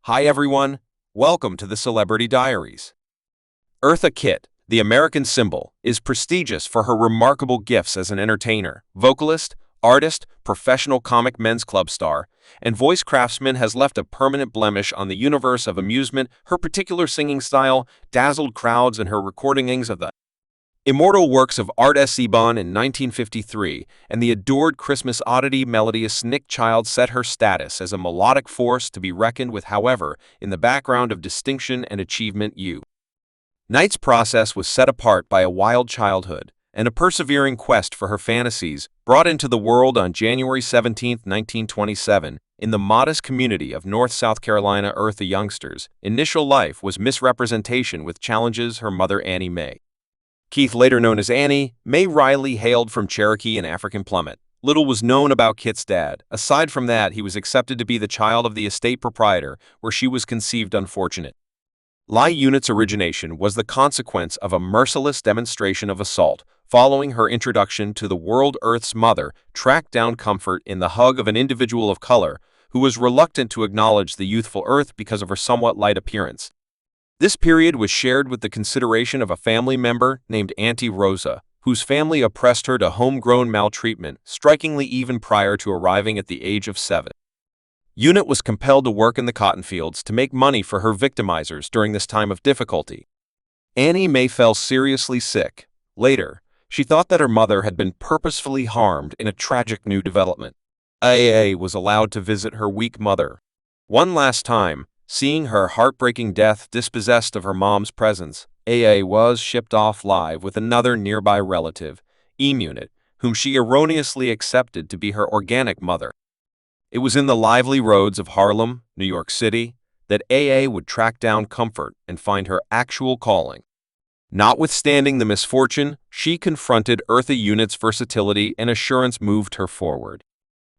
Hi everyone, welcome to the Celebrity Diaries. Eartha Kitt, the American symbol, is prestigious for her remarkable gifts as an entertainer, vocalist, artist, professional comic men's club star, and voice craftsman has left a permanent blemish on the universe of amusement. Her particular singing style dazzled crowds in her recordings of the immortal works of Art Sebon in 1953, and the adored Christmas oddity melodious Nick Child set her status as a melodic force to be reckoned with. However, in the background of distinction and achievement, Knight's process was set apart by a wild childhood and a persevering quest for her fantasies, brought into the world on January 17, 1927, in the modest community of North South Carolina. Eartha youngster's initial life was misrepresentation with challenges. Her mother, Annie Mae Keith, later known as Annie Mae Riley, hailed from Cherokee and African Plummet. Little was known about Kitt's dad. Aside from that, he was accepted to be the child of the estate proprietor, where she was conceived. Unfortunate. Unit's origination was the consequence of a merciless demonstration of assault. Following her introduction to the world, Earth's mother tracked down comfort in the hug of an individual of color who was reluctant to acknowledge the youthful Earth because of her somewhat light appearance. This period was shared with the consideration of a family member named Auntie Rosa, whose family oppressed her to homegrown maltreatment, strikingly even prior to arriving at the age of 7. Unit was compelled to work in the cotton fields to make money for her victimizers during this time of difficulty. Annie Mae fell seriously sick. Later, she thought that her mother had been purposefully harmed in a tragic new development. AA was allowed to visit her weak mother one last time. Seeing her heartbreaking death dispossessed of her mom's presence, AA was shipped off live with another nearby relative, Unit, whom she erroneously accepted to be her organic mother. It was in the lively roads of Harlem, New York City, that AA would track down comfort and find her actual calling. Notwithstanding the misfortune, she confronted Eartha Unit's versatility and assurance moved her forward.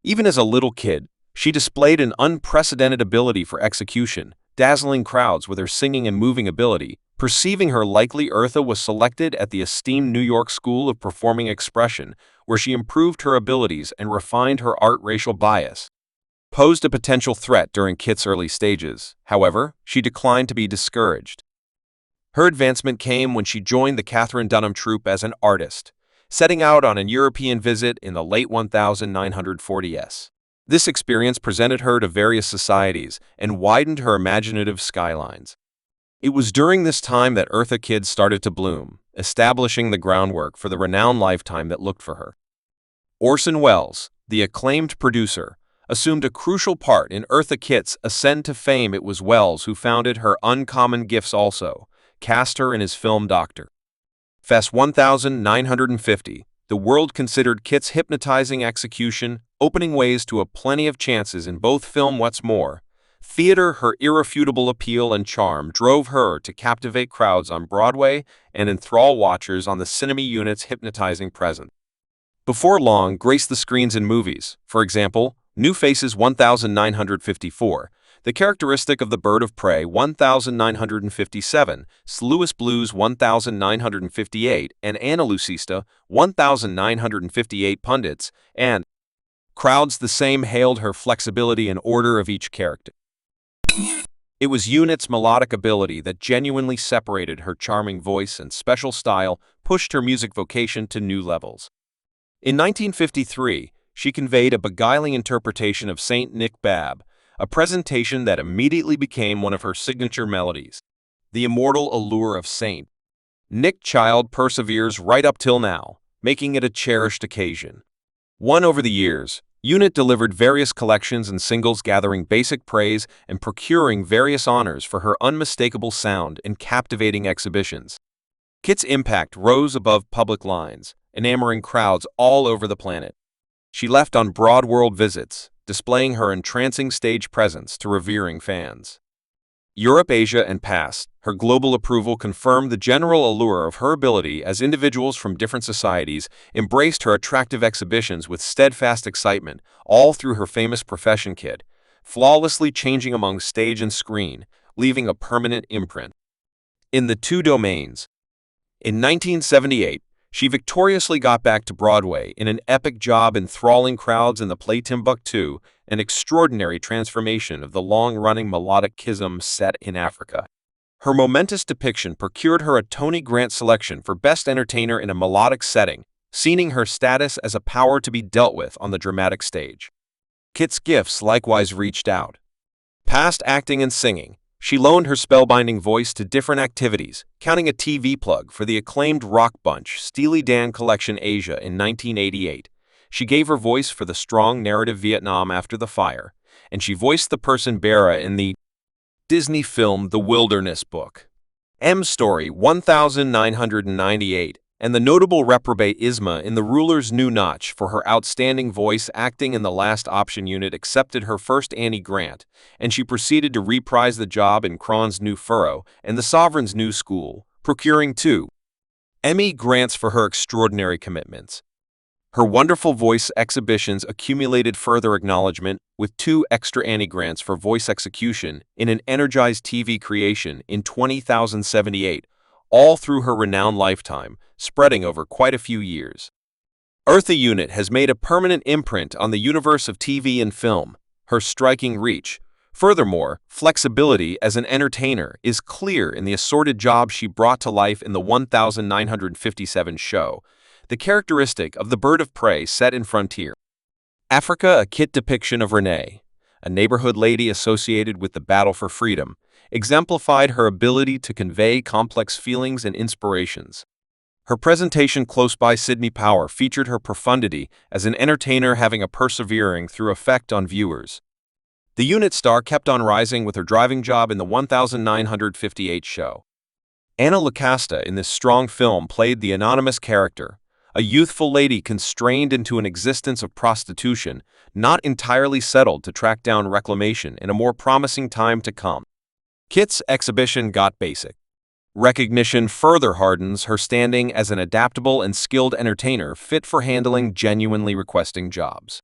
Even as a little kid, she displayed an unprecedented ability for execution, dazzling crowds with her singing and moving ability. Perceiving her likely, Eartha was selected at the esteemed New York School of Performing Expression, where she improved her abilities and refined her art. Racial bias posed a potential threat during Kitt's early stages. However, she declined to be discouraged. Her advancement came when she joined the Katherine Dunham troupe as an artist, setting out on an European visit in the late 1940s. This experience presented her to various societies and widened her imaginative skylines. It was during this time that Eartha Kitt started to bloom, establishing the groundwork for the renowned lifetime that looked for her. Orson Welles, the acclaimed producer, assumed a crucial part in Eartha Kitt's ascent to fame. It was Welles who founded her Uncommon Gifts, also cast her in his film Dr. Fest 1950. The world considered Kitt's hypnotizing execution, opening ways to a plenty of chances in both film. What's more, theater, her irrefutable appeal and charm drove her to captivate crowds on Broadway and enthrall watchers on the cinema. Unit's hypnotizing presence before long graced the screens in movies. For example, New Faces 1954, The Characteristic of the Bird of Prey 1957, Sluice Blues 1958, and Analucista 1958. Pundits and crowds the same hailed her flexibility and order of each character. It was Unit's melodic ability that genuinely separated her. Charming voice and special style pushed her music vocation to new levels. In 1953, she conveyed a beguiling interpretation of Saint Nick Bab, a presentation that immediately became one of her signature melodies. The immortal allure of Saint Nick Child perseveres right up till now, making it a cherished occasion. Over the years, Unit delivered various collections and singles, gathering basic praise and procuring various honors for her unmistakable sound and captivating exhibitions. Kitt's impact rose above public lines, enamoring crowds all over the planet. She left on broad world visits, displaying her entrancing stage presence to revering fans. Europe, Asia, and past, her global approval confirmed the general allure of her ability as individuals from different societies embraced her attractive exhibitions with steadfast excitement, all through her famous profession. Kitt, flawlessly changing among stage and screen, leaving a permanent imprint in the two domains. In 1978, she victoriously got back to Broadway in an epic job enthralling crowds in the play Timbuktu, an extraordinary transformation of the long-running melodic schism set in Africa. Her momentous depiction procured her a Tony Grant selection for Best Entertainer in a Melodic Setting, seeing her status as a power to be dealt with on the dramatic stage. Kitt's gifts likewise reached out. Past acting and singing, she loaned her spellbinding voice to different activities, counting a TV plug for the acclaimed rock bunch Steely Dan Collection Asia in 1988. She gave her voice for the strong narrative Vietnam After the Fire, and she voiced the person Bera in the Disney film The Wilderness Book. Story 1998, and the notable reprobate Isma in The Ruler's New Notch for her outstanding voice acting in The Last Option Unit accepted her first Annie grant, and she proceeded to reprise the job in Kron's New Furrow and The Sovereign's New School, procuring 2 Emmy grants for her extraordinary commitments. Her wonderful voice exhibitions accumulated further acknowledgement with 2 extra Annie grants for voice execution in an energized TV creation in 2078, all through her renowned lifetime, spreading over quite a few years. Eartha Unit has made a permanent imprint on the universe of TV and film. Her striking reach, furthermore, flexibility as an entertainer is clear in the assorted jobs she brought to life in the 1957 show, the characteristic of the bird of prey set in Frontier Africa. A Kitt depiction of Renee, a neighborhood lady associated with the battle for freedom, exemplified her ability to convey complex feelings and inspirations. Her presentation Close by Sydney Power featured her profundity as an entertainer having a persevering through effect on viewers. The unit star kept on rising with her driving job in the 1958 show. Anna Lucasta in this strong film played the anonymous character, a youthful lady constrained into an existence of prostitution, not entirely settled to track down reclamation in a more promising time to come. Kitt's exhibition got basic. Recognition further hardens her standing as an adaptable and skilled entertainer fit for handling genuinely requesting jobs.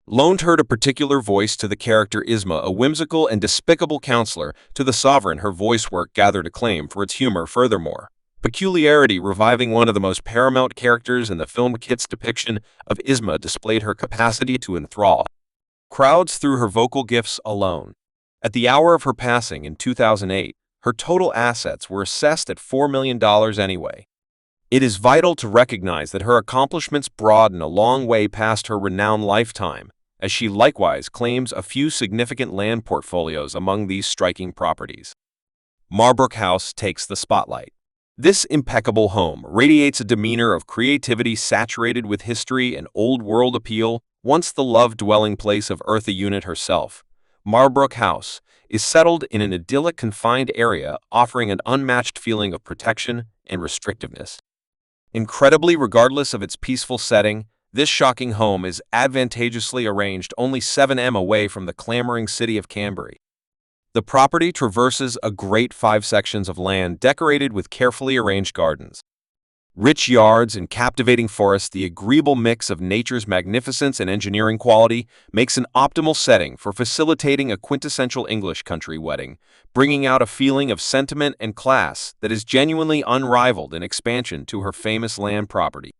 Loaned her a particular voice to the character Isma, a whimsical and despicable counselor, to the Sovereign her voice work gathered acclaim for its humor furthermore. Peculiarity reviving one of the most paramount characters in the film. Kitt's depiction of Isma displayed her capacity to enthrall crowds through her vocal gifts alone. At the hour of her passing in 2008, her total assets were assessed at $4 million anyway. It is vital to recognize that her accomplishments broaden a long way past her renowned lifetime, as she likewise claims a few significant land portfolios among these striking properties. Marbrook House takes the spotlight. This impeccable home radiates a demeanor of creativity saturated with history and old-world appeal. Once the loved dwelling place of Eartha Unit herself, Marbrook House is settled in an idyllic confined area offering an unmatched feeling of protection and restrictiveness. Incredibly, regardless of its peaceful setting, this shocking home is advantageously arranged only 7 m away from the clamoring city of Canberra. The property traverses a great 5 sections of land decorated with carefully arranged gardens, rich yards, and captivating forests. The agreeable mix of nature's magnificence and engineering quality makes an optimal setting for facilitating a quintessential English country wedding, bringing out a feeling of sentiment and class that is genuinely unrivaled in expansion to her famous land property.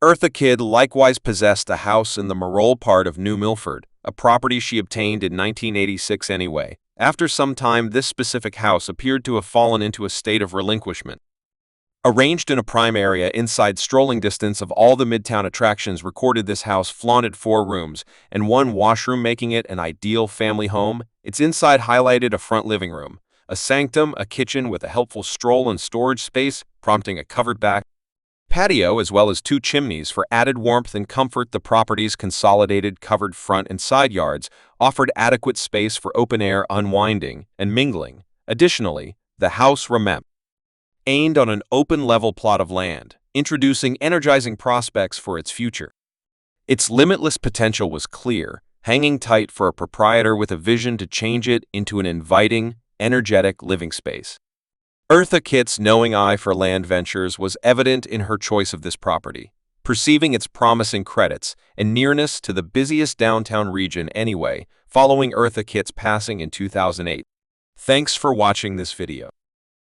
Eartha Kitt likewise possessed a house in the Marole part of New Milford, a property she obtained in 1986 anyway. After some time, this specific house appeared to have fallen into a state of relinquishment. Arranged in a prime area inside strolling distance of all the Midtown attractions, recorded this house flaunted 4 rooms and 1 washroom, making it an ideal family home. Its inside highlighted a front living room, a sanctum, a kitchen with a helpful stroll and storage space, prompting a covered back patio as well as 2 chimneys for added warmth and comfort. The property's consolidated covered front and side yards offered adequate space for open-air unwinding and mingling. Additionally, the house remained aimed on an open-level plot of land, introducing energizing prospects for its future. Its limitless potential was clear, hanging tight for a proprietor with a vision to change it into an inviting, energetic living space. Eartha Kitt's knowing eye for land ventures was evident in her choice of this property, perceiving its promising credits and nearness to the busiest downtown region anyway, following Eartha Kitt's passing in 2008. Thanks for watching this video.